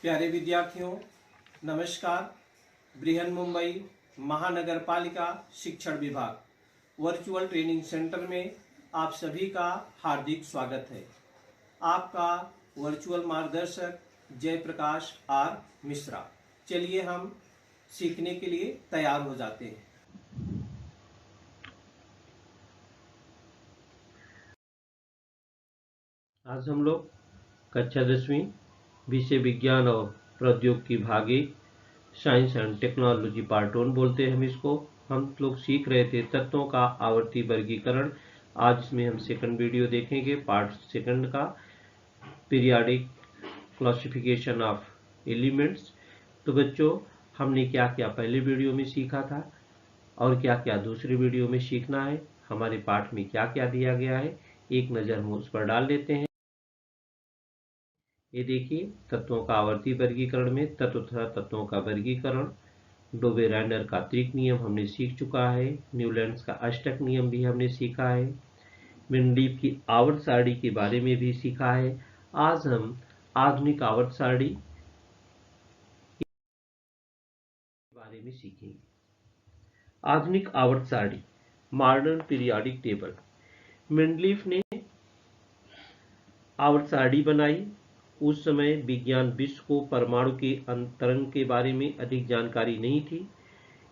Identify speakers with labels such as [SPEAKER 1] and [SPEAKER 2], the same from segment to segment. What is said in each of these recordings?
[SPEAKER 1] प्यारे विद्यार्थियों, नमस्कार। बृहन मुंबई महानगर पालिका शिक्षण विभाग वर्चुअल ट्रेनिंग सेंटर में आप सभी का हार्दिक स्वागत है। आपका वर्चुअल मार्गदर्शक जयप्रकाश आर मिश्रा। चलिए हम सीखने के लिए तैयार हो जाते हैं।
[SPEAKER 2] आज हम लोग कक्षा 10वीं विषय विज्ञान और प्रौद्योगिकी भाग 1 साइंस एंड टेक्नोलॉजी पार्ट 1 बोलते हैं। हम लोग सीख रहे थे तत्वों का आवर्ती वर्गीकरण। आज इसमें हम सेकंड वीडियो देखेंगे, पार्ट सेकंड का, पीरियाडिक क्लासिफिकेशन ऑफ एलिमेंट्स। तो बच्चों, हमने क्या क्या पहले वीडियो में सीखा था और क्या क्या दूसरे वीडियो में सीखना है, हमारे पाठ में क्या क्या दिया गया है, एक नज़र हम उस पर डाल लेते हैं। ये देखिए, तत्वों का आवर्ती वर्गीकरण में तत्व तथा तत्वों का वर्गीकरण, डोबेरेनर का त्रिक नियम हमने सीख चुका है, न्यूलैंड्स का अष्टक नियम भी हमने सीखा है, मेंडलीव की आवर्त सारणी के बारे में भी सीखा है। आज हम आधुनिक आवर्त सारणी के बारे में सीखेंगे। आधुनिक आवर्त सारणी, मॉडर्न पीरियोडिक टेबल। मेंडलीव ने आवर्त सारणी बनाई। उस समय विज्ञान विश्व को परमाणु के अंतरंग के बारे में अधिक जानकारी नहीं थी।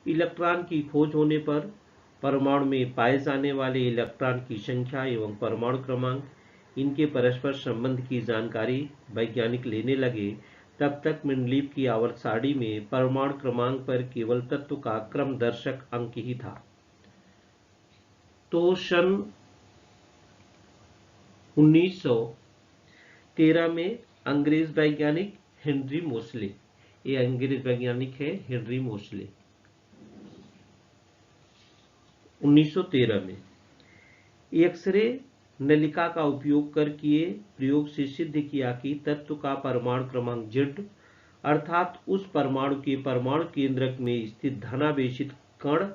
[SPEAKER 2] इलेक्ट्रॉन की खोज होने पर परमाणु में पाए जाने वाले इलेक्ट्रॉन की संख्या एवं परमाणु क्रमांक, इनके परस्पर संबंध की जानकारी वैज्ञानिक लेने लगे। तब तक मेंडलीव की आवर्त सारणी में परमाणु क्रमांक पर केवल तत्व का क्रम दर्शक अंक ही था। तो सन 1913 में अंग्रेज वैज्ञानिक हेनरी मोसले, ये अंग्रेज वैज्ञानिक है हेनरी मोसले, 1913 में एक्सरे नलिका का उपयोग कर किए प्रयोग से सिद्ध किया कि तत्व का परमाणु क्रमांक Z, अर्थात उस परमाणु के परमाणु केंद्रक में स्थित धनावेशित कण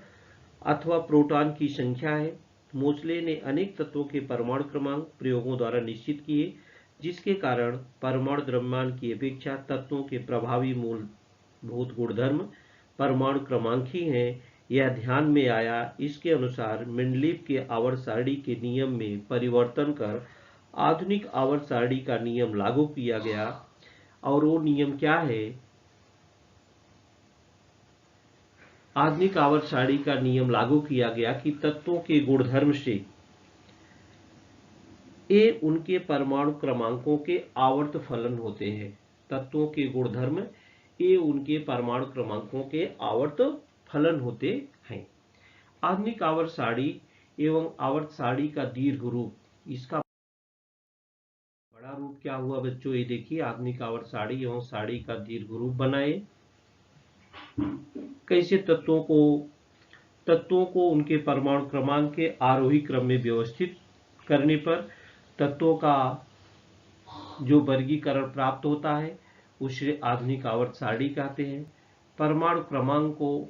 [SPEAKER 2] अथवा प्रोटॉन की संख्या है। मोसले ने अनेक तत्वों के परमाणु क्रमांक प्रयोगों द्वारा निश्चित किए, जिसके कारण परमाणु द्रव्यमान की अपेक्षा तत्वों के प्रभावी मूलभूत गुणधर्म परमाणु क्रमांक ही हैं, यह ध्यान में आया। इसके अनुसार मेंडलीव के आवर्त सारणी के नियम में परिवर्तन कर आधुनिक आवर्त सारणी का नियम लागू किया गया। और वो नियम क्या है? आधुनिक आवर्त सारणी का नियम लागू किया गया कि तत्वों के गुणधर्म से ये उनके परमाणु क्रमांकों के आवर्त फलन होते हैं। तत्वों के गुणधर्म ये उनके परमाणु क्रमांकों के आवर्त फलन होते हैं। आधुनिक आवर्त सारणी एवं आवर्त सारणी का दीर्घ रूप, इसका बड़ा रूप क्या हुआ बच्चों? ये देखिए, आधुनिक आवर्त सारणी एवं सारणी का दीर्घ रूप बनाए। कैसे? तत्वों को उनके परमाणु क्रमांक के आरोही क्रम में व्यवस्थित करने पर तत्वों का जो वर्गीकरण प्राप्त होता है उसे आधुनिक आवर्त सारणी कहते हैं। परमाणु क्रमांक को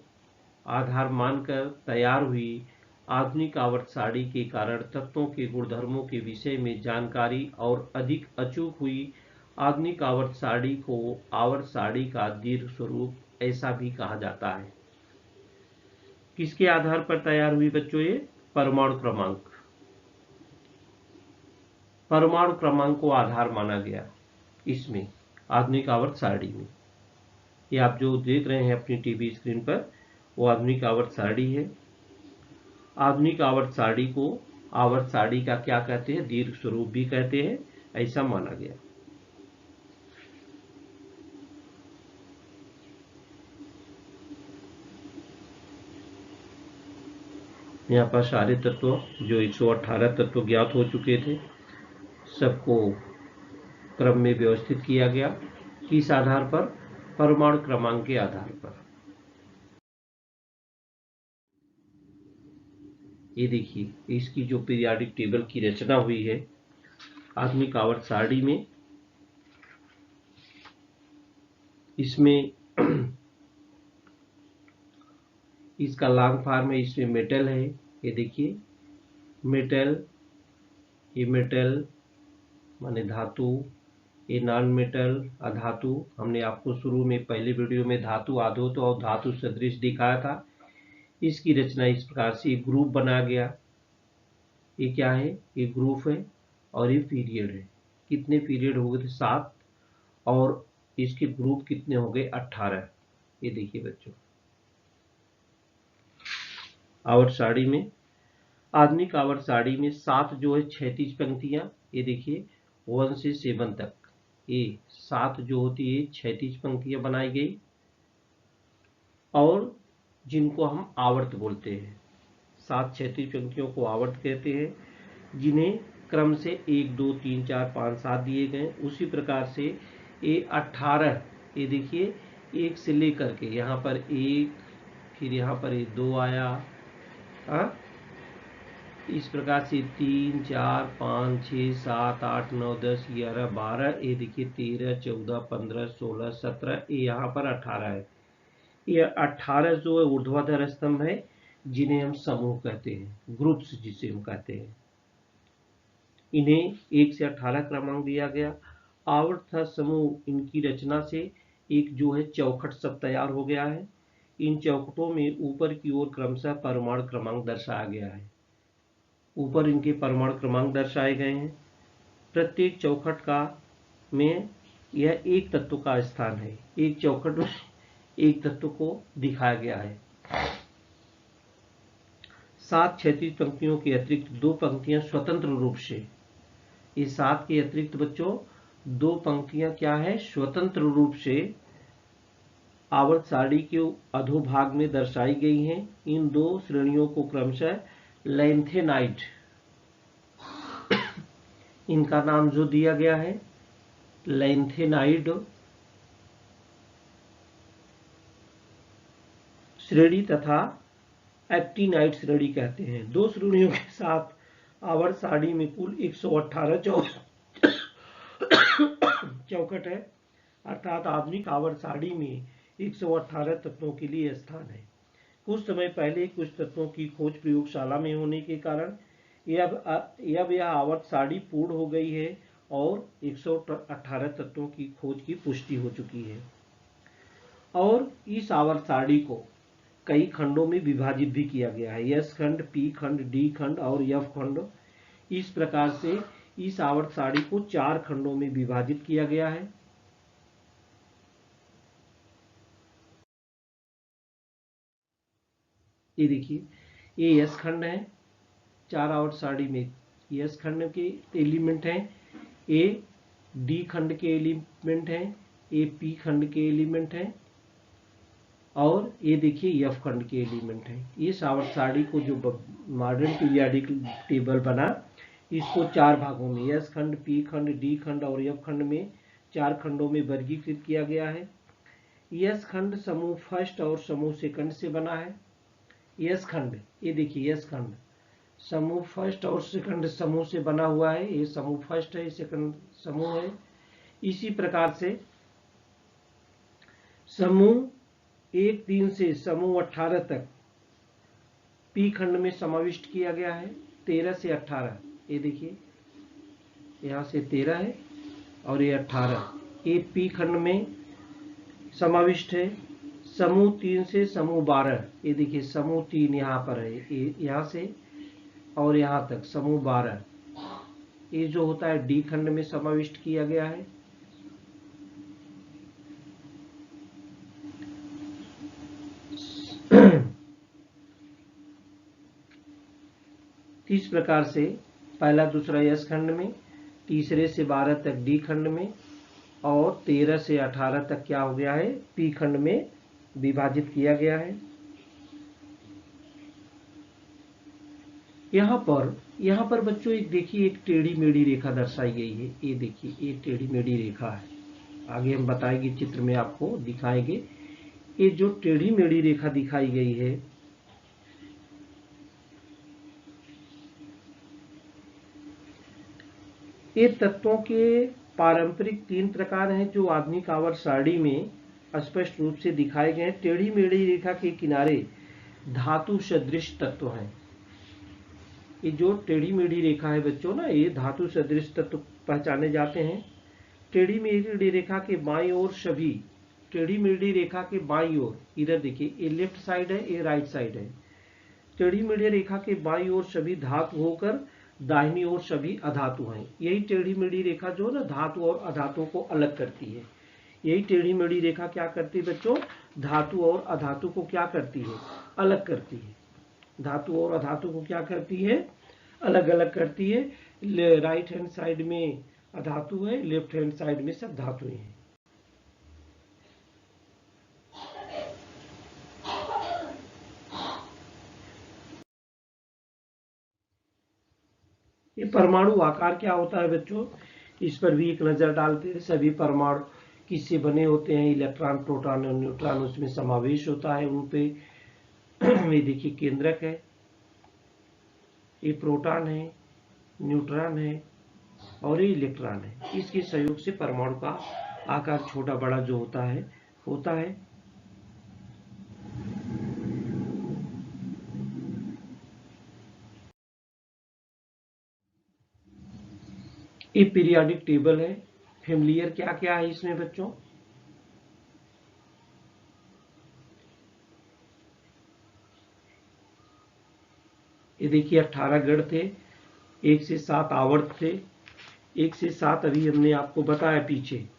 [SPEAKER 2] आधार मानकर तैयार हुई आधुनिक आवर्त सारणी के कारण तत्वों के गुणधर्मों के विषय में जानकारी और अधिक अचूक हुई। आधुनिक आवर्त सारणी को आवर्त सारणी का दीर्घ स्वरूप ऐसा भी कहा जाता है। किसके आधार पर तैयार हुई बच्चों? ये परमाणु क्रमांक, परमाणु क्रमांक को आधार माना गया इसमें, आधुनिक आवर्त सारणी में। ये आप जो देख रहे हैं अपनी टीवी स्क्रीन पर, वो आधुनिक आवर्त सारणी है। आधुनिक आवर्त सारणी को आवर्त सारणी का क्या कहते हैं? दीर्घ स्वरूप भी कहते हैं, ऐसा माना गया। यहाँ पर सारे तत्व जो 118 तत्व ज्ञात हो चुके थे, सबको क्रम में व्यवस्थित किया गया। किस आधार पर? परमाणु क्रमांक के आधार पर। ये देखिए, इसकी जो पीरियोडिक टेबल की रचना हुई है आधुनिक आवर्त सारणी में, इसमें इसका लॉन्ग फॉर्म है, इसमें मेटल है। ये देखिए, मेटल, ये मेटल माने धातु, ये नॉन मेटल अधातु, हमने आपको शुरू में पहले वीडियो में धातु आधातु और धातु सदृश दिखाया था। इसकी रचना इस प्रकार से एक ग्रुप बना गया। ये क्या है? ये ग्रुप है और ये पीरियड है। कितने पीरियड हो गए थे? 7, और इसके ग्रुप कितने हो गए? 18। ये देखिए बच्चों, आवर्त सारणी में, आधुनिक आवर्त सारणी में 7 जो है क्षैतिज पंक्तियां, ये देखिए 1 से 7 तक, ये 7 जो होती है क्षैतिज पंक्तियां बनाई गई, और जिनको हम आवर्त बोलते हैं। 7 क्षैतिज पंक्तियों को आवर्त कहते हैं, जिन्हें क्रम से 1 2 3 4 5 7 दिए गए। उसी प्रकार से ये 18, ये देखिए 1 से लेकर के यहाँ पर 1, फिर यहाँ पर ये 2 आया, हाँ, इस प्रकार से 3 4 5 6 7 8 9 10 11 12, ये देखिए 13 14 15 16 17, ये यहाँ पर 18 है। ये 18 जो है ऊर्ध्वाधर स्तंभ है, जिन्हें हम समूह कहते हैं, ग्रुप्स जिसे हम कहते हैं। इन्हें 1 से 18 क्रमांक दिया गया। आवर्त समूह, इनकी रचना से एक जो है चौखट सब तैयार हो गया है। इन चौखटों में ऊपर की ओर क्रमशः परमाणु क्रमांक दर्शाया गया है। ऊपर इनके परमाणु क्रमांक दर्शाए गए हैं। प्रत्येक चौखट का में यह एक तत्व का स्थान है। एक चौखट में एक तत्व को दिखाया गया है। 7 क्षैतिज पंक्तियों के अतिरिक्त 2 पंक्तियां स्वतंत्र रूप से, ये 7 के अतिरिक्त बच्चों 2 पंक्तियां क्या है? स्वतंत्र रूप से आवर्त सारणी के अधोभाग में दर्शाई गई हैं। इन 2 श्रेणियों को क्रमशः लैंथेनाइड, इनका नाम जो दिया गया है लैंथेनाइड श्रेणी तथा एक्टिनाइड श्रेणी कहते हैं। 2 श्रेणियों के साथ आवर्त सारणी में कुल 118 चौखट है, अर्थात आधुनिक आवर्त सारणी में 118 तत्वों के लिए स्थान है। कुछ समय पहले कुछ तत्वों की खोज प्रयोगशाला में होने के कारण अब यह आवर्त सारणी पूर्ण हो गई है और 118 तत्वों की खोज की पुष्टि हो चुकी है। और इस आवर्त सारणी को कई खंडों में विभाजित भी किया गया है। एस खंड, पी खंड, डी खंड और एफ खंड। इस प्रकार से इस आवर्त सारणी को 4 खंडों में विभाजित किया गया है। ये देखिए, ये एस खंड है। 4 आवर्त सारणी में एस खंड के एलिमेंट हैं, ए डी खंड के एलिमेंट हैं, ए पी खंड के एलिमेंट हैं, और ये देखिए एफ खंड के एलिमेंट हैं। इस आवर्त सारणी को जो मॉडर्न पीरियोडिक टेबल बना, इसको 4 भागों में, एस खंड, पी खंड, डी खंड और एफ खंड में 4 खंडों में वर्गीकृत किया गया है। एस खंड समूह फर्स्ट और समूह सेकंड से बना है। एस खंड, ये देखिए एस खंड समूह फर्स्ट और सेकंड समूह से बना हुआ है। ये समूह फर्स्ट है, सेकंड समूह है। इसी प्रकार से समूह 1 3 से समूह 18 तक पी खंड में समाविष्ट किया गया है। 13 से 18, ये देखिए यहाँ से 13 है और ये 18, ये पी खंड में समाविष्ट है। समूह 3 से समूह 12, ये देखिए समूह 3 यहाँ पर है, ये यहाँ से और यहाँ तक समूह 12, ये जो होता है डी खंड में समाविष्ट किया गया है। इस प्रकार से पहला दूसरा एस खंड में, तीसरे से 12 तक डी खंड में और 13 से 18 तक क्या हो गया है? पी खंड में विभाजित किया गया है। यहाँ पर बच्चों एक देखिए, एक टेढ़ी मेढ़ी रेखा दर्शाई गई है। ये देखिए एक टेढ़ी मेढ़ी रेखा है, आगे हम बताएंगे, चित्र में आपको दिखाएंगे। ये जो टेढ़ी मेढ़ी रेखा दिखाई गई है, ये तत्वों के पारंपरिक 3 प्रकार हैं जो आधुनिक आवर्त सारणी में स्पष्ट रूप से दिखाए गए हैं। टेढ़ी मेढ़ी रेखा के किनारे धातु सदृश तत्व हैं। ये जो टेढ़ी मेढ़ी रेखा है बच्चों ना, ये धातु सदृश तत्व पहचाने जाते हैं। टेढ़ी मेढ़ी रेखा के बाईं ओर सभी, टेढ़ी मेढ़ी रेखा के बाईं ओर, इधर देखिए ये लेफ्ट साइड है, ये राइट साइड है। टेढ़ी मेढ़ी रेखा के बाईं ओर सभी धातु होकर दाहिनी ओर सभी अधातु हैं। यही टेढ़ी मेढ़ी रेखा जो है ना धातु और अधातु को अलग करती है। यही टेढ़ी मेढ़ी रेखा क्या करती है बच्चों, धातु और अधातु को क्या करती है, अलग करती है। धातु और अधातु को क्या करती है, अलग अलग करती है। राइट हैंड साइड में अधातु है, लेफ्ट हैंड साइड में सब धातुएं हैं। ये परमाणु आकार क्या होता है बच्चों, इस पर भी एक नजर डालते हैं। सभी परमाणु किससे बने होते हैं, इलेक्ट्रॉन प्रोटॉन और न्यूट्रॉन उसमें समावेश होता है उन पे। ये देखिए केंद्रक है, ये प्रोटॉन है, न्यूट्रॉन है और ये इलेक्ट्रॉन है। इसके सहयोग से परमाणु का आकार छोटा बड़ा जो होता है ये पीरियोडिक टेबल है। फेमिलियर क्या क्या है इसमें बच्चों, ये देखिए 18 गण थे, 1 से 7 आवर्त थे। 1 से 7 अभी हमने आपको बताया पीछे,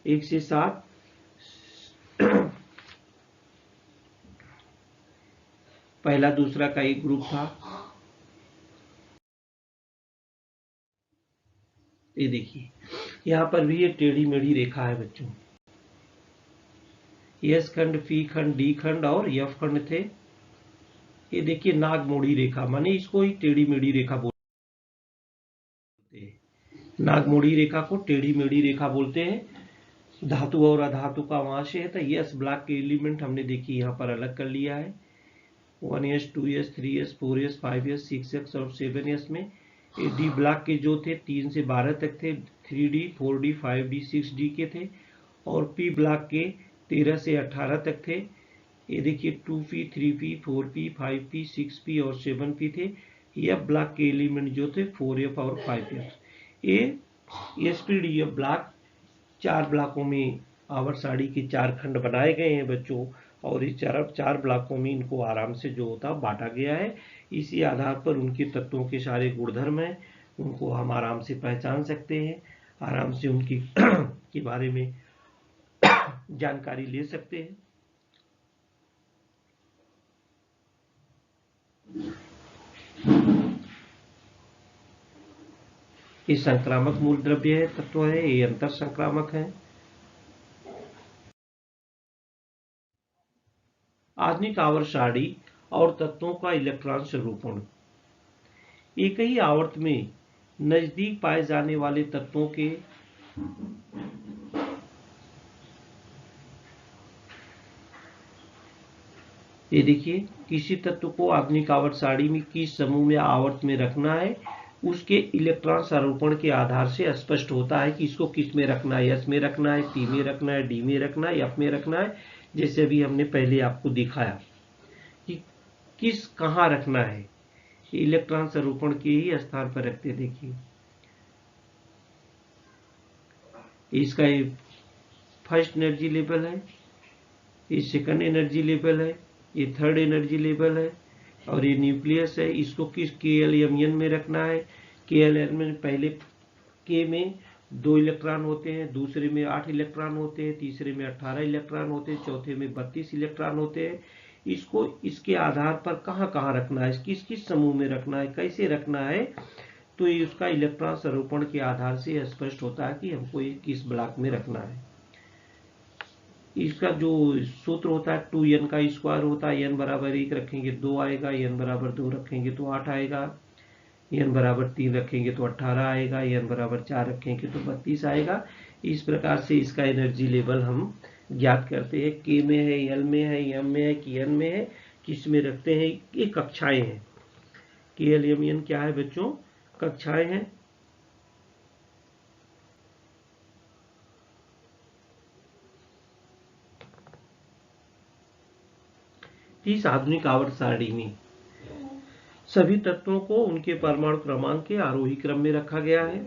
[SPEAKER 2] 1 से 7 पहला दूसरा का एक ग्रुप था। ये देखिए यहाँ पर भी ये टेढ़ी मेढ़ी रेखा है बच्चों। एस खंड, पी खंड, डी खंड और एफ खंड थे। ये देखिए नागमोड़ी रेखा, माने इसको ही टेढ़ी मेढ़ी रेखा बोलते हैं। नागमोड़ी रेखा को टेढ़ी मेढ़ी रेखा बोलते हैं। धातु और अधातु का वहां से है। तो यस ब्लॉक के एलिमेंट हमने देखिए यहाँ पर अलग कर लिया है। 1s, 2s, 3s, 4s, 5s, 6s और 7s में। डी ब्लॉक के जो थे 3 से 12 तक थे, 3D, 4D, 5D, 6D के थे। और पी ब्लॉक के 13 से 18 तक थे। ये देखिए 2p, 3p, 4p, 5p, 6p और 7p थे। एफ ब्लॉक के एलिमेंट जो थे 4f और 5f। ये एसपीडीएफ ब्लॉक 4 ब्लॉकों में आवर्त सारणी के 4 खंड बनाए गए हैं बच्चों। और इस 4 ब्लॉकों में इनको आराम से जो होता बांटा गया है। इसी आधार पर उनके तत्वों के सारे गुणधर्म हैं, उनको हम आराम से पहचान सकते हैं, आराम से उनकी के बारे में जानकारी ले सकते हैं। ये संक्रामक मूल द्रव्य है, तत्व है, ये अंतर संक्रामक है। आधुनिक आवर्त सारणी और तत्वों का इलेक्ट्रॉन स्वरूपण। एक ही आवर्त में नजदीक पाए जाने वाले तत्वों के ये देखिए किसी तत्व को आधुनिक आवर्त सारणी में किस समूह में आवर्त में रखना है, उसके इलेक्ट्रॉन स्वरूपण के आधार से स्पष्ट होता है कि इसको किस में रखना है, एस में रखना है, पी में रखना है, डी में रखना है, एफ में रखना है। जैसे अभी हमने पहले आपको दिखाया कि किस कहाँ रखना है, इलेक्ट्रॉन स्वरूपण के ही स्थान पर रखते। देखिए इसका फर्स्ट एनर्जी लेवल है, ये सेकंड एनर्जी लेवल है, ये थर्ड एनर्जी लेवल है और ये न्यूक्लियस है। इसको किस KLMN में रखना है। KLMN में पहले के में 2 इलेक्ट्रॉन होते हैं, दूसरे में 8 इलेक्ट्रॉन होते हैं, तीसरे में 18 इलेक्ट्रॉन होते हैं, चौथे में 32 इलेक्ट्रॉन होते हैं। इसको इसके आधार पर कहाँ कहाँ रखना है, किस किस समूह में रखना है, कैसे रखना है, तो ये उसका इलेक्ट्रॉन स्वरूपण के आधार से स्पष्ट होता है कि हमको ये किस ब्लॉक में रखना है। इसका जो सूत्र होता है 2n का स्क्वायर होता है। n बराबर 1 रखेंगे 2 आएगा, n बराबर 2 रखेंगे तो 8 आएगा, n बराबर 3 रखेंगे तो 18 आएगा, n बराबर 4 रखेंगे तो 32 आएगा। इस प्रकार से इसका एनर्जी लेवल हम ज्ञात करते हैं। K में है, L में है, M में है कि N में है, किस में रखते हैं। ये कक्षाएं हैं। KLMN क्या है बच्चों, कक्षाएं हैं। इस आधुनिक आवर्त सारणी में सभी तत्वों को उनके परमाणु क्रमांक के आरोही क्रम में रखा गया है।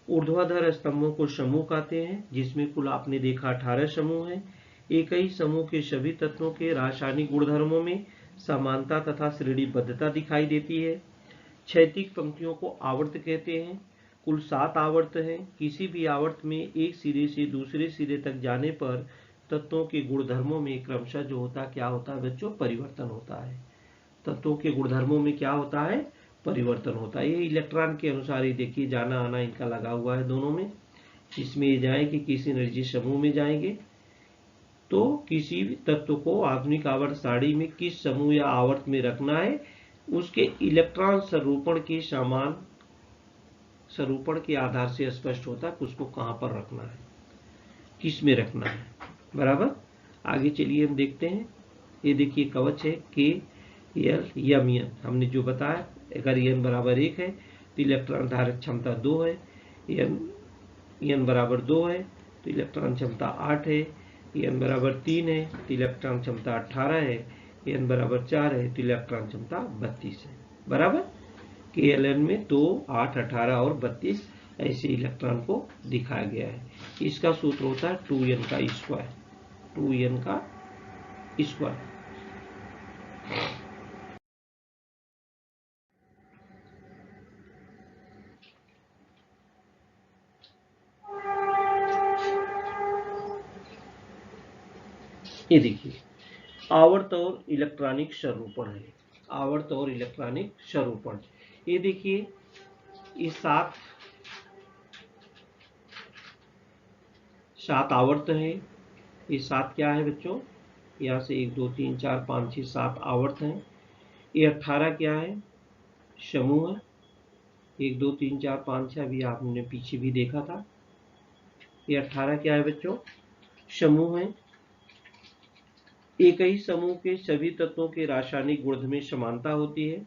[SPEAKER 2] ऊर्ध्वाधर स्तंभों को समूह कहते हैं, जिसमें कुल आपने देखा 18 समूह हैं। एक ही समूह के सभी तत्वों के रासायनिक गुणधर्मों में समानता तथा श्रेणीबद्धता दिखाई देती है। क्षैतिज पंक्तियों को आवर्त कहते हैं। कुल 7 आवर्त हैं। किसी भी आवर्त में एक सिरे से दूसरे सिरे तक जाने पर तत्वों के गुणधर्मों में क्रमशः जो होता क्या होता है बच्चों, परिवर्तन होता है। तत्वों के गुणधर्मों में क्या होता है, परिवर्तन होता है। ये इलेक्ट्रॉन के अनुसार ही देखिए जाना आना इनका लगा हुआ है दोनों में। इसमें ये जाएंगे किसी एनर्जी समूह में जाएंगे। तो किसी भी तत्व को आधुनिक आवर्त सारणी में किस समूह या आवर्त में रखना है, उसके इलेक्ट्रॉन स्वरूपण के समान स्वरूपण के आधार से स्पष्ट होता है कि उसको कहां पर रखना है, किस में रखना है। बराबर। आगे चलिए हम देखते हैं। ये देखिए कवच है के एल यम एन, हमने जो बताया अगर एन बराबर 1 है तो इलेक्ट्रॉन धारक क्षमता 2 है, एन बराबर 2 है तो इलेक्ट्रॉन क्षमता 8 है, एन बराबर 3 है तो इलेक्ट्रॉन क्षमता 18 है, एन बराबर 4 है तो इलेक्ट्रॉन क्षमता 32 है। बराबर। के एल एन में 2, 8, 18 और 32 ऐसे इलेक्ट्रॉन को दिखाया गया है। इसका सूत्र होता है 2n का स्क्वायर, 2n का स्क्वायर। ये देखिए आवर्त और इलेक्ट्रॉनिक स्वरूपण है, आवर्त और इलेक्ट्रॉनिक स्वरूपण। ये देखिए ये 7 आवर्त है। ये 7 क्या है बच्चों, यहाँ से 1 2 3 4 5 6 7 आवर्त हैं। ये 18 क्या है, समूह है। 1 2 3 4 5 6 अभी आपने पीछे भी देखा था। ये 18 क्या है बच्चों, समूह है। एक ही समूह के सभी तत्वों के रासायनिक गुण में समानता होती है।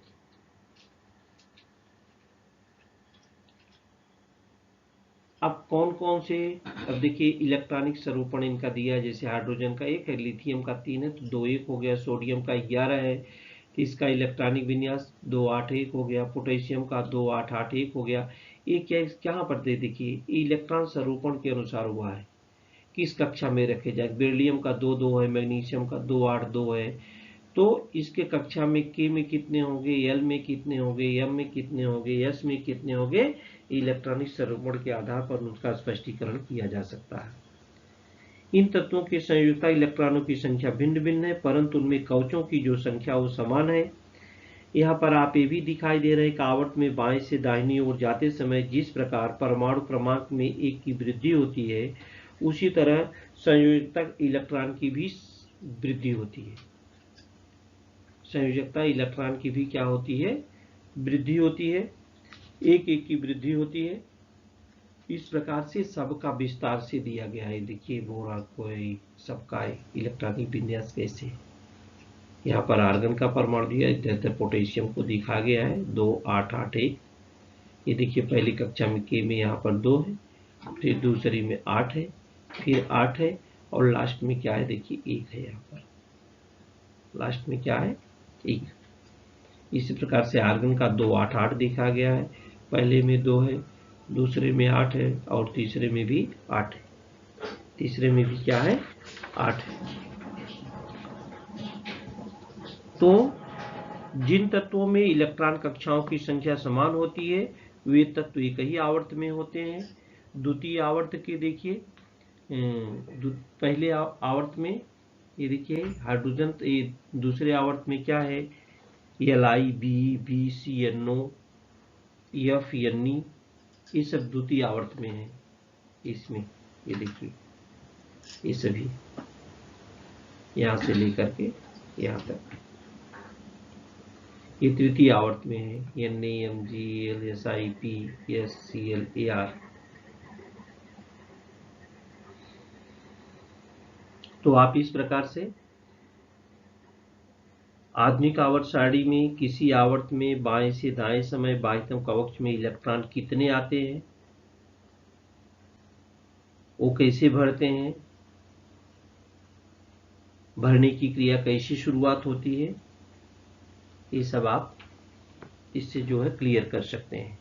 [SPEAKER 2] अब कौन कौन से, अब देखिए इलेक्ट्रॉनिक स्वरूपण इनका दिया है। जैसे हाइड्रोजन का 1 है, लिथियम का 3 है तो 2 1 हो गया, सोडियम का 11 है तो इसका इलेक्ट्रॉनिक विन्यास 2 8 1 हो गया, पोटेशियम का 2 8 8 1 हो गया। ये क्या कहाँ पर दे, देखिए इलेक्ट्रॉन स्वरूपण के अनुसार हुआ है, किस कक्षा में रखे जाए। बेरिलियम का 2 2 है, मैग्नीशियम का 2 8 2 है। तो इसके कक्षा में के में कितने होंगे, एल में कितने होंगे, एम में कितने होंगे, एस में कितने होंगे, इलेक्ट्रॉनिक स्वरूपण के आधार पर उनका स्पष्टीकरण किया जा सकता है। इन तत्वों के संयुक्ता इलेक्ट्रॉनों की संख्या भिन्न भिन्न है, परंतु उनमें कवचों की जो संख्या वो समान है। यहाँ पर आप ये भी दिखाई दे रहे हैं कि आवर्त में बाएं से दाहिनी ओर जाते समय जिस प्रकार परमाणु क्रमांक में 1 की वृद्धि होती है, उसी तरह संयोजकता इलेक्ट्रॉन की भी वृद्धि होती है। संयोजकता इलेक्ट्रॉन की भी क्या होती है, वृद्धि होती है, 1 1 की वृद्धि होती है। इस प्रकार से सबका विस्तार से दिया गया है। देखिए बोरान कोई सबका इलेक्ट्रॉनिक विन्यास कैसे, यहाँ पर आर्गन का परमाणु दिया है, इधर पोटेशियम को दिखा गया है 2 8 8 1। ये देखिए पहली कक्षा में के में यहाँ पर 2 है, फिर दूसरी में 8 है, फिर 8 है और लास्ट में क्या है, देखिए 1 है। यहाँ पर लास्ट में क्या है, 1। इसी प्रकार से आर्गन का 2 8 8 दिखा गया है। पहले में 2 है, दूसरे में 8 है और तीसरे में भी 8 है। तीसरे में भी क्या है, 8 है। तो जिन तत्वों में इलेक्ट्रॉन कक्षाओं की संख्या समान होती है वे तत्व एक ही आवर्त में होते हैं। द्वितीय आवर्त के देखिए पहले आवर्त में ये देखिए हाइड्रोजन, ये दूसरे आवर्त में क्या है, Li B B C N O F N E, ये सब द्वितीय आवर्त में है। इसमें ये देखिए ये सभी यहाँ से लेकर के यहाँ तक ये तृतीय आवर्त में है। N A M G L S I P S C L A R. तो आप इस प्रकार से आधुनिक आवर्त सारणी में किसी आवर्त में बाएं से दाएं समय बाह्यतम कवच में इलेक्ट्रॉन कितने आते हैं, वो कैसे भरते हैं, भरने की क्रिया कैसे शुरुआत होती है, ये सब आप इससे जो है क्लियर कर सकते हैं।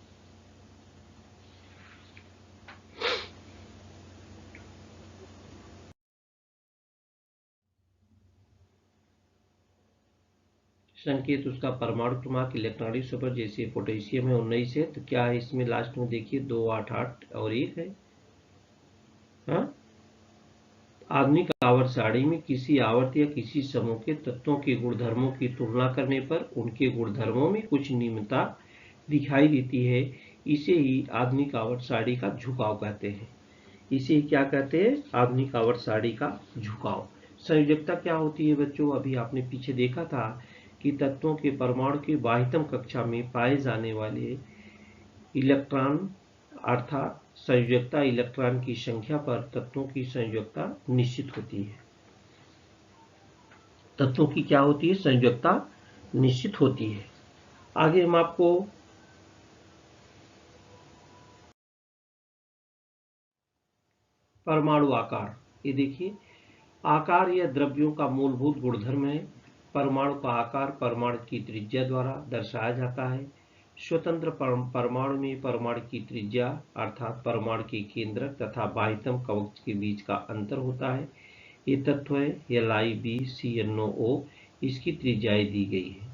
[SPEAKER 2] संकेत उसका परमाणु क्रमांक इलेक्ट्रॉनिक सुपर, जैसे पोटेशियम है 19 है, तो क्या है इसमें लास्ट में देखिए 2 8 8 और 1 है। हाँ, आधुनिक आवर्त सारणी में किसी आवर्त या किसी समूह के तत्वों के गुणधर्मों की तुलना करने पर उनके गुणधर्मों में कुछ निम्नता दिखाई देती है। इसे ही आधुनिक आवर्त सारणी का झुकाव कहते हैं। इसे क्या कहते हैं? आधुनिक आवर्त सारणी का झुकाव। संयोजकता क्या होती है बच्चों? अभी आपने पीछे देखा था कि तत्वों के परमाणु की बाह्यतम कक्षा में पाए जाने वाले इलेक्ट्रॉन अर्थात संयोजकता इलेक्ट्रॉन की संख्या पर तत्वों की संयोजकता निश्चित होती है। तत्वों की क्या होती है? संयोजकता निश्चित होती है। आगे हम आपको परमाणु आकार, ये देखिए, आकार यह द्रव्यों का मूलभूत गुणधर्म है। परमाणु का आकार परमाणु की त्रिज्या द्वारा दर्शाया जाता है। स्वतंत्र परमाणु में परमाणु की त्रिज्या अर्थात परमाणु के केंद्रक तथा बाह्यतम कवच के बीच का अंतर होता है। ये तत्व है LiBCNO, इसकी त्रिज्याएं दी गई है।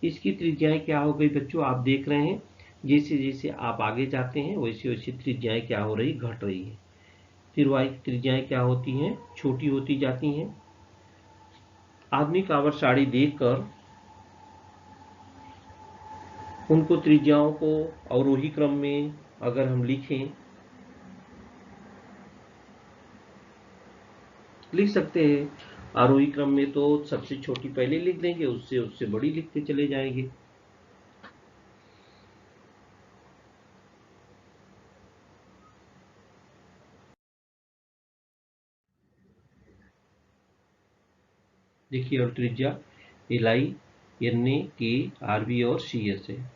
[SPEAKER 2] इसकी त्रिज्याएं क्या हो गई बच्चों? आप देख रहे हैं जैसे जैसे आप आगे जाते हैं वैसे वैसे त्रिज्याएं क्या हो रही? घट रही है। फिर वाई की त्रिज्याएं क्या होती हैं? छोटी होती जाती हैं। आधुनिक आवर्त सारणी देखकर उनको त्रिज्याओं को अवरोही क्रम में अगर हम लिख सकते हैं। आरोही क्रम में तो सबसे छोटी पहले लिख देंगे, उससे उससे बड़ी लिखते चले जाएंगे। देखिए, और त्रिज्या LI, NA, K, RB और CS है।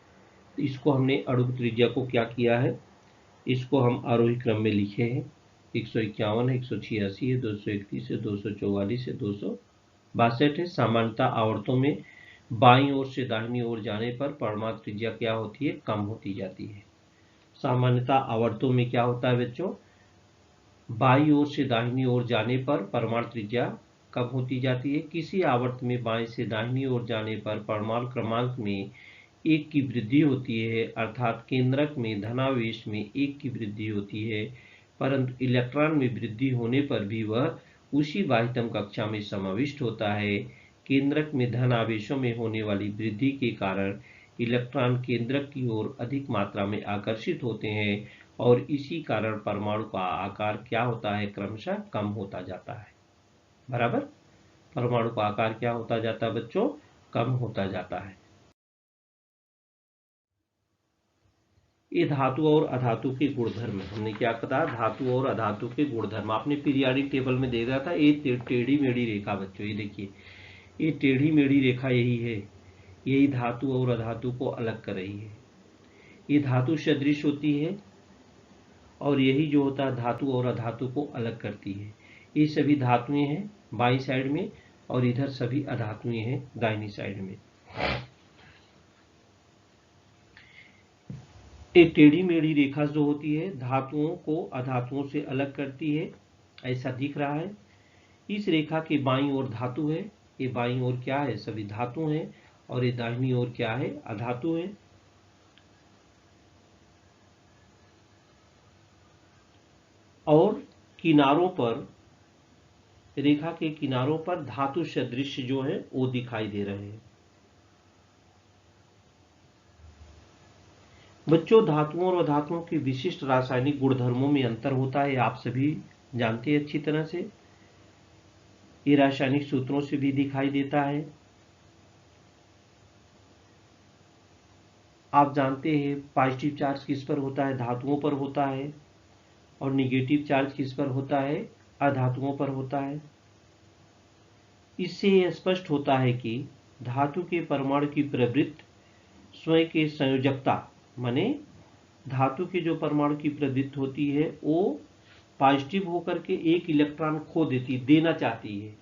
[SPEAKER 2] इसको हमने अणु त्रिज्या को क्या किया है? इसको हम आरोही क्रम में लिखे हैं। 151 है, 186 है, 231 है, 244 है, 262 है। सामान्यतः आवर्तों में बाईं ओर से दाहिनी ओर जाने पर परमाणु त्रिज्या क्या होती है? कम होती जाती है। सामान्यतः आवर्तों में क्या होता है बच्चों? बाईं ओर से दाहिनी ओर जाने पर परमाणु त्रिज्या कम होती जाती है। किसी आवर्त में बाएं से दाहिनी ओर जाने पर परमाणु क्रमांक में 1 की वृद्धि होती है, अर्थात केंद्रक में धनावेश में 1 की वृद्धि होती है, परंतु इलेक्ट्रॉन में वृद्धि होने पर भी वह उसी बाह्यतम कक्षा में समाविष्ट होता है। केंद्रक में धन आवेशों में होने वाली वृद्धि के कारण इलेक्ट्रॉन केंद्रक की ओर अधिक मात्रा में आकर्षित होते हैं और इसी कारण परमाणु का आकार क्या होता है? क्रमशः कम होता जाता है। बराबर, परमाणु का आकार क्या होता जाता है बच्चों? कम होता जाता है। ये धातु और अधातु के गुणधर्म, हमने क्या कहा? धातु और अधातु के गुणधर्म आपने पीरियाडिक टेबल में देखा था। ये टेढ़ी मेढ़ी रेखा बच्चों, ये देखिए, ये टेढ़ी मेढ़ी रेखा यही है, यही धातु और अधातु को अलग कर रही है। ये धातु सदृश होती है और यही जो होता है धातु और अधातु को अलग करती है। ये सभी धातुएं हैं बाईं साइड में और इधर सभी अधातुएं हैं दाहिनी साइड में। एक टेढ़ी मेढ़ी रेखा जो होती है धातुओं को अधातुओं से अलग करती है, ऐसा दिख रहा है। इस रेखा के बाईं ओर धातु है, ये बाईं ओर क्या है? सभी धातु हैं, और ये दाहिनी ओर क्या है? अधातु है। और किनारों पर, रेखा के किनारों पर धातु सदृश जो है वो दिखाई दे रहे हैं। बच्चों, धातुओं और अधातुओं के विशिष्ट रासायनिक गुणधर्मों में अंतर होता है, आप सभी जानते हैं अच्छी तरह से। ये रासायनिक सूत्रों से भी दिखाई देता है। आप जानते हैं पॉजिटिव चार्ज किस पर होता है? धातुओं पर होता है, और निगेटिव चार्ज किस पर होता है? अधातुओं पर होता है। इससे यह स्पष्ट होता है कि धातु के परमाणु की प्रवृत्ति स्वयं के संयोजकता, माने धातु के जो परमाणु की प्रवृत्ति होती है वो पॉजिटिव होकर के एक इलेक्ट्रॉन खो देना चाहती है,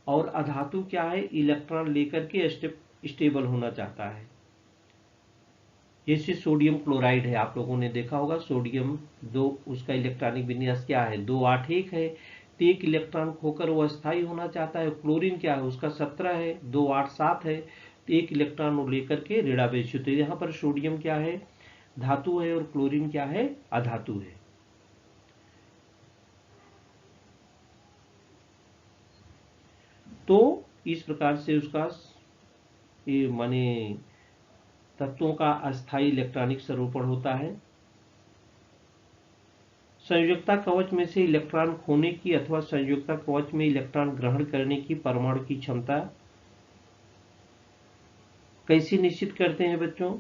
[SPEAKER 2] और अधातु क्या है? इलेक्ट्रॉन लेकर के स्टेबल होना चाहता है। जैसे सोडियम क्लोराइड है, आप लोगों ने देखा होगा, सोडियम 2, उसका इलेक्ट्रॉनिक विन्यास क्या है? 281 है, तो एक इलेक्ट्रॉन खोकर वो अस्थायी होना चाहता है। क्लोरीन क्या है? उसका 17 है, 287 है, तो एक इलेक्ट्रॉन वो लेकर के ऋणावेश होते हैं। यहाँ पर सोडियम क्या है, धातु है, और क्लोरीन क्या है, अधातु है। तो इस प्रकार से उसका ये माने तत्वों का अस्थायी इलेक्ट्रॉनिक स्वरूपण होता है। संयोजकता कवच में से इलेक्ट्रॉन खोने की अथवा संयोजकता कवच में इलेक्ट्रॉन ग्रहण करने की परमाणु की क्षमता कैसे निश्चित करते हैं बच्चों?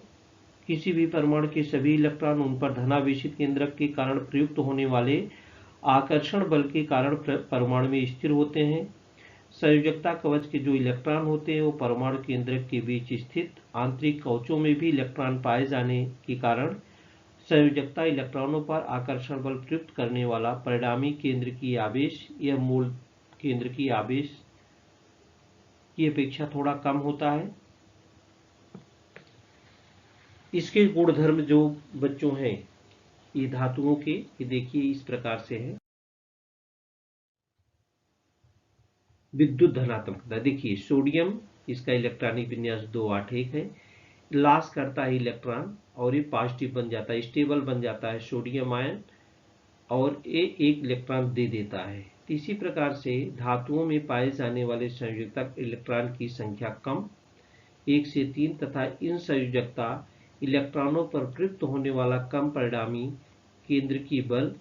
[SPEAKER 2] किसी भी परमाणु के सभी इलेक्ट्रॉन उन पर धनावेशित केंद्रक के कारण प्रयुक्त होने वाले आकर्षण बल के कारण परमाणु में स्थिर होते हैं। संयोजकता कवच के जो इलेक्ट्रॉन होते हैं वो परमाणु केंद्रक के बीच स्थित आंतरिक कवचों में भी इलेक्ट्रॉन पाए जाने के कारण संयोजकता इलेक्ट्रॉनों पर आकर्षण बल प्रयुक्त करने वाला परिणामी केंद्र की आवेश या मूल केंद्र की आवेश की अपेक्षा थोड़ा कम होता है। इसके गुणधर्म जो बच्चों हैं ये धातुओं के, ये देखिए इस प्रकार से है। विद्युत धनात्मकता देखिए, सोडियम इसका इलेक्ट्रॉनिक विन्यास 281 है, लॉस करता है इलेक्ट्रॉन और ये पॉजिटिव बन जाता है, स्टेबल बन जाता है सोडियम आयन, और ये एक इलेक्ट्रॉन दे देता है। इसी प्रकार से धातुओं में पाए जाने वाले संयोजकता इलेक्ट्रॉन की संख्या कम 1 से 3 तथा इन संयोजकता इलेक्ट्रॉनों पर प्रयुक्त होने वाला कम परिणामी केंद्र की बल,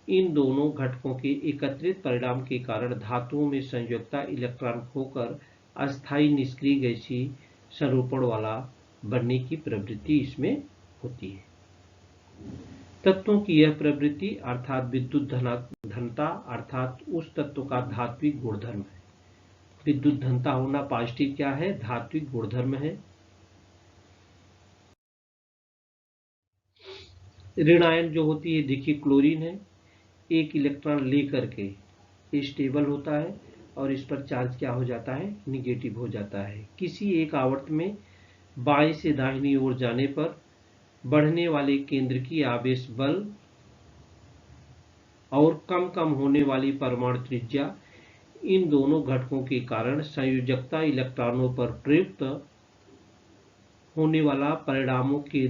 [SPEAKER 2] इन दोनों घटकों के एकत्रित परिणाम के कारण धातुओं में संयोजकता इलेक्ट्रॉन खोकर अस्थायी निष्क्रिय गैसीय स्वरूपण वाला बनने की प्रवृत्ति इसमें होती है। तत्वों की यह प्रवृत्ति अर्थात विद्युत धनता अर्थात उस तत्व का धात्विक गुणधर्म है। विद्युत धनता होना पॉजिटिव क्या है, धात्विक गुणधर्म है। ऋण आयन जो होती है देखिए क्लोरीन है, एक इलेक्ट्रॉन ले करके स्टेबल होता है और इस पर चार्ज क्या हो जाता है, निगेटिव हो जाता है। किसी एक आवर्त में बाएं से दाहिनी ओर जाने पर बढ़ने वाले केंद्र की आवेश बल और कम कम होने वाली परमाणु त्रिज्या, इन दोनों घटकों के कारण संयोजकता इलेक्ट्रॉनों पर प्रयुक्त होने वाला परिणामों के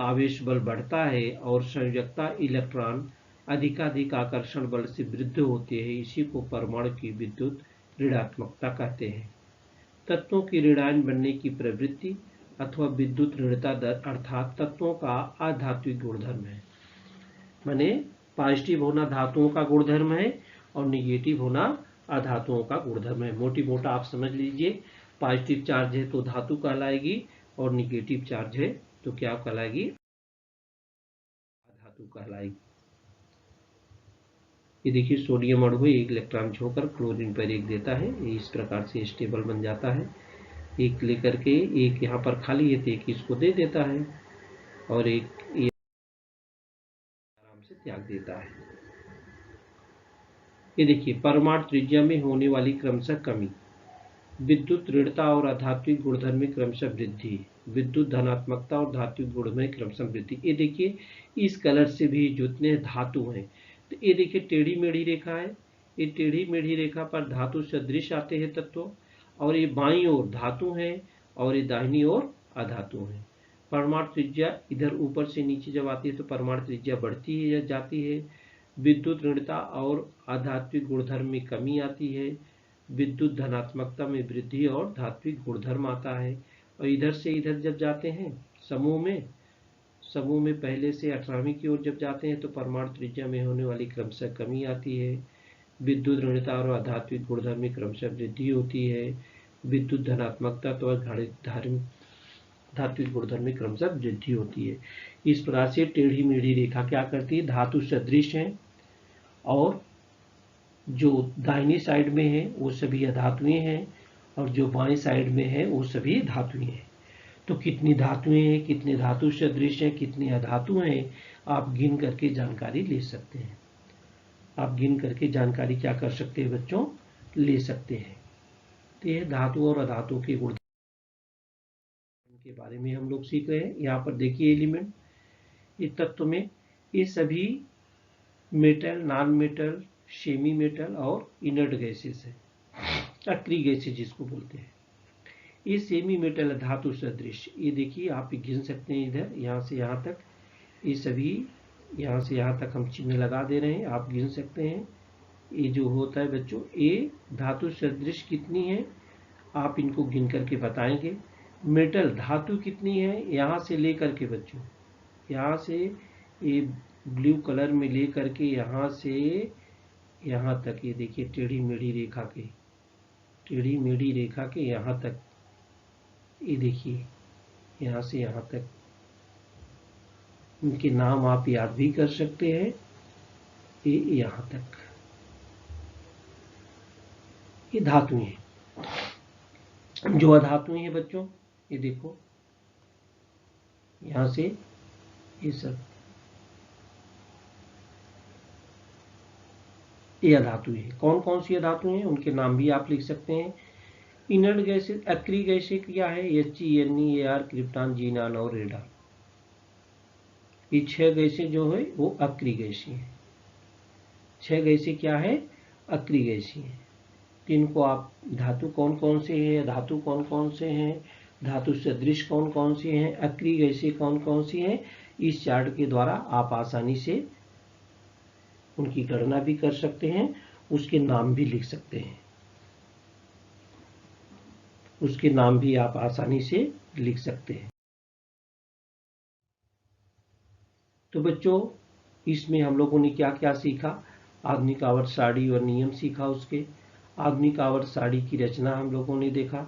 [SPEAKER 2] आवेश बल बढ़ता है और संयोजकता इलेक्ट्रॉन अधिकाधिक आकर्षण बल से वृद्ध होते हैं। इसी को परमाणु की विद्युत ऋणात्मकता कहते हैं। तत्वों की ऋणायन बनने की प्रवृत्ति अथवा विद्युत ऋणता दर अर्थात तत्वों का अधात्विक गुणधर्म है। माने पॉजिटिव होना धातुओं का गुणधर्म है और निगेटिव होना अधातुओं का गुणधर्म है। मोटी मोटा आप समझ लीजिए, पॉजिटिव चार्ज है तो धातु कहलाएगी और निगेटिव चार्ज है तो क्या कहलाएगी, अधातु कहलाएगी। ये देखिए सोडियम अणु एक इलेक्ट्रॉन छोड़कर क्लोरीन पर एक देता है, इस प्रकार से स्टेबल बन जाता है। एक लेकर के एक यहाँ पर खाली है तो एक इसको दे देता है और एक आराम से त्याग देता है। ये देखिए परमाणु त्रिज्या में होने वाली क्रमशः कमी, विद्युत ऋणता और अधात्विक गुणधर्म में क्रमशः वृद्धि, विद्युत धनात्मकता और धात्विक गुण में क्रमशः वृद्धि। ये देखिए इस कलर से भी जितने धातु हैं, तो ये देखिए टेढ़ी मेढ़ी रेखा है, ये टेढ़ी मेढ़ी रेखा पर धातु सदृश आते हैं तत्व, और ये बाईं ओर धातु हैं और ये दाहिनी ओर अधातु हैं। परमाणु त्रिज्या इधर ऊपर से नीचे जब आती है तो परमाणु त्रिज्या बढ़ती है या जाती है, विद्युत ऋणता और आध्यात्मिक गुणधर्म में कमी आती है, विद्युत धनात्मकता में वृद्धि और धात्विक गुणधर्म आता है। और इधर से इधर जब जाते हैं समूह में पहले से 18वीं की ओर जब जाते हैं तो परमाणु त्रिज्या में होने वाली क्रमशः कमी आती है, विद्युत ऋणता और आध्यात्मिक गुणधर्म में क्रमशः वृद्धि होती है, विद्युत धनात्मकता तो धात्विक गुणधर्म में क्रमशः वृद्धि होती है। इस प्रकार से टेढ़ी मेढ़ी रेखा क्या करती है, धातु सदृश है और जो दाहिनी साइड में है वो सभी अधातुएं हैं और जो बाएं साइड में है वो सभी धातुएं हैं। तो कितनी धातुएं हैं, कितने धातु सदृश हैं, कितने अधातु हैं, आप गिन करके जानकारी ले सकते हैं। आप गिन करके जानकारी क्या कर सकते हैं बच्चों, ले सकते हैं। तो यह धातु और अधातु के गुण के बारे में हम लोग सीख रहे हैं। यहाँ पर देखिए एलिमेंट, इस तत्व में ये सभी metal, non metal, semi metal और इनर्ट गैसेस है, अक्रिय गैसेस जिसको बोलते हैं। ये सेमी मेटल धातु सदृश, ये देखिए आप गिन सकते हैं, इधर यहाँ से यहाँ तक ये सभी, यहाँ से यहाँ तक हम चिन्ह लगा दे रहे हैं, आप गिन सकते हैं। ये जो होता है बच्चों, ये धातु सदृश कितनी है आप इनको गिन करके बताएंगे। मेटल धातु कितनी है, यहाँ से लेकर के बच्चों, यहाँ से ये ब्लू कलर में ले करके यहाँ से यहाँ तक, ये देखिए टेढ़ी मेढ़ी रेखा के यहाँ तक, ये देखिए यहाँ से यहाँ तक, इनके नाम आप याद भी कर सकते हैं। ये यहाँ तक ये धातुएं हैं। जो अधातुएं हैं बच्चों, ये देखो यहाँ से ये सब ये अधातुएं हैं। कौन कौन सी अधातुएं हैं उनके नाम भी आप लिख सकते हैं। इनर्ट गैसेज, अक्रिय गैसें क्या है, HNE, AR, क्रिप्टॉन, जीनान और रेडान। ये 6 गैसें जो है वो अक्रिय गैसें हैं। 6 गैसें क्या है, अक्रिय गैसें हैं। तो इनको आप धातु कौन कौन से हैं, धातु कौन कौन से हैं, धातु सदृश कौन कौन से हैं, अक्रिय गैसें कौन कौन सी हैं, इस चार्ट के द्वारा आप आसानी से उनकी गणना भी कर सकते हैं, उसके नाम भी लिख सकते हैं, उसके नाम भी आप आसानी से लिख सकते हैं। तो बच्चों इसमें हम लोगों ने क्या क्या सीखा, आधुनिक आवर्त सारणी और नियम सीखा, उसके आधुनिक आवर्त सारणी की रचना हम लोगों ने देखा,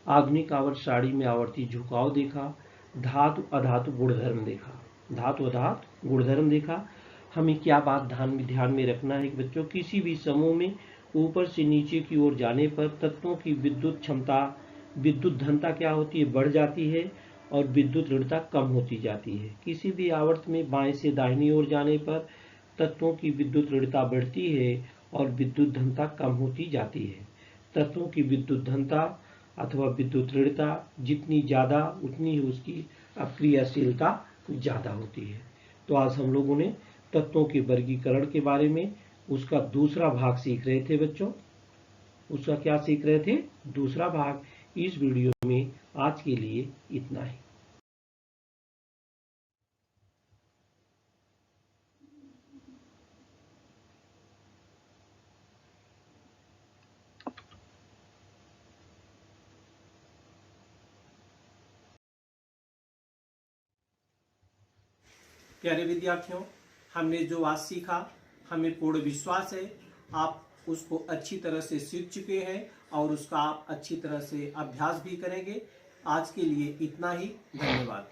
[SPEAKER 2] आधुनिक आवर्त सारणी में आवर्ती झुकाव देखा, धातु अधातु गुणधर्म देखा, धातु अधातु गुणधर्म देखा। हमें क्या बात ध्यान में रखना है कि बच्चों, किसी भी समूह में ऊपर से नीचे की ओर जाने पर तत्वों की विद्युत क्षमता, विद्युत धनता क्या होती है, बढ़ जाती है और विद्युत ऋणता कम होती जाती है। किसी भी आवर्त में बाएं से दाहिनी ओर जाने पर तत्वों की विद्युत ऋणता बढ़ती है और विद्युत धनता कम होती जाती है। तत्वों की विद्युत धनता अथवा विद्युत ऋणता जितनी ज़्यादा उतनी ही उसकी अक्रियाशीलता ज़्यादा होती है। तो आज हम लोगों ने तत्वों के वर्गीकरण के बारे में उसका दूसरा भाग सीख रहे थे बच्चों। उसका क्या सीख रहे थे, दूसरा भाग। इस वीडियो में आज के लिए इतना ही।
[SPEAKER 1] प्यारे विद्यार्थियों, हमने जो आज सीखा, हमें पूर्ण विश्वास है आप उसको अच्छी तरह से सीख चुके हैं और उसका आप अच्छी तरह से अभ्यास भी करेंगे। आज के लिए इतना ही, धन्यवाद।